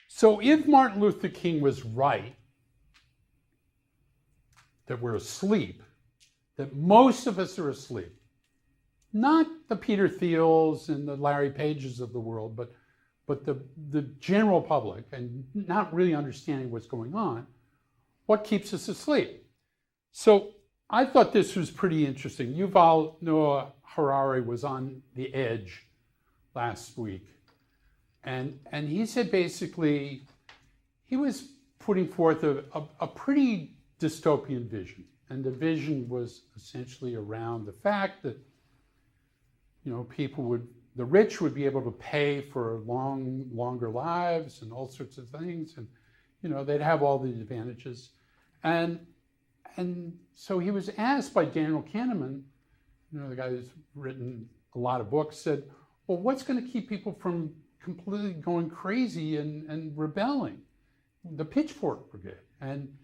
So if Martin Luther King was right, that we're asleep, that most of us are asleep, not the Peter Thiels and the Larry Pages of the world, but the general public, and not really understanding what's going on, what keeps us asleep? So I thought this was pretty interesting. Yuval Noah Harari was on The Edge last week. And he said basically, he was putting forth a pretty dystopian vision. And the vision was essentially around the fact that, the rich would be able to pay for longer lives and all sorts of things. And, they'd have all the advantages. And so he was asked by Daniel Kahneman, the guy who's written a lot of books, said, well, what's going to keep people from completely going crazy and rebelling? The Pitchfork Brigade. And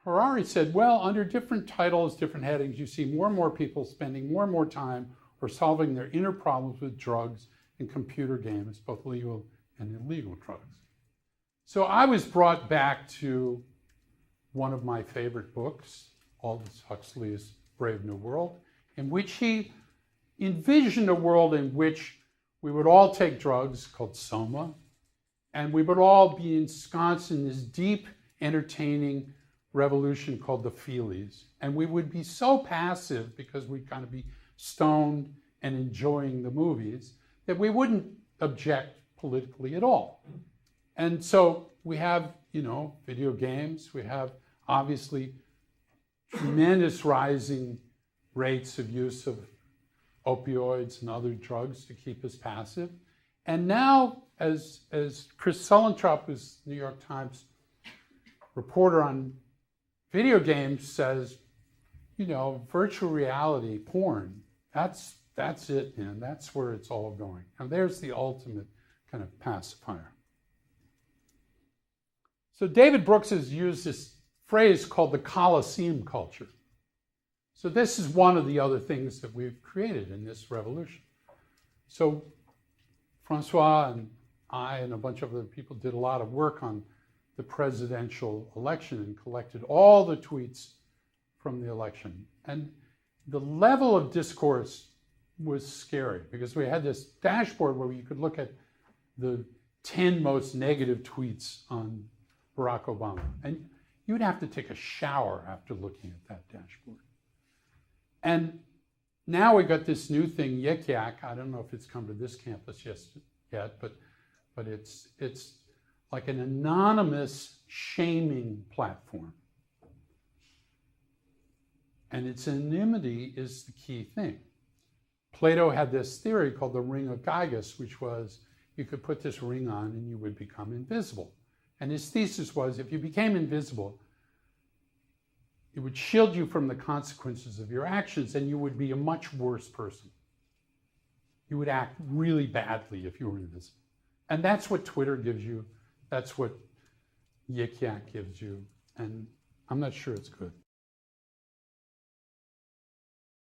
Harari said, well, under different titles, different headings, you see more and more people spending more and more time or solving their inner problems with drugs and computer games, both legal and illegal drugs. So I was brought back to one of my favorite books, Aldous Huxley's Brave New World, in which he envisioned a world in which we would all take drugs called soma, and we would all be ensconced in this deep, entertaining revolution called the feelies. And we would be so passive because we'd kind of be stoned and enjoying the movies that we wouldn't object politically at all. And so we have, video games. We have obviously tremendous rising rates of use of opioids and other drugs to keep us passive. And now, as Chris Sullentrop, who's New York Times reporter on video games, says, virtual reality, porn, that's it, man. That's where it's all going. And there's the ultimate kind of pacifier. So David Brooks has used this phrase called the Colosseum culture. So this is one of the other things that we've created in this revolution. So Francois and I and a bunch of other people did a lot of work on the presidential election and collected all the tweets from the election. And the level of discourse was scary because we had this dashboard where you could look at the 10 most negative tweets on Barack Obama. And you'd have to take a shower after looking at that dashboard. And now we got this new thing, Yik Yak. I don't know if it's come to this campus yet, but it's like an anonymous shaming platform. And its anonymity is the key thing. Plato had this theory called the ring of Gyges, which was you could put this ring on and you would become invisible. And his thesis was if you became invisible, it would shield you from the consequences of your actions and you would be a much worse person. You would act really badly if you were invisible. And that's what Twitter gives you. That's what Yik Yak gives you. And I'm not sure it's good.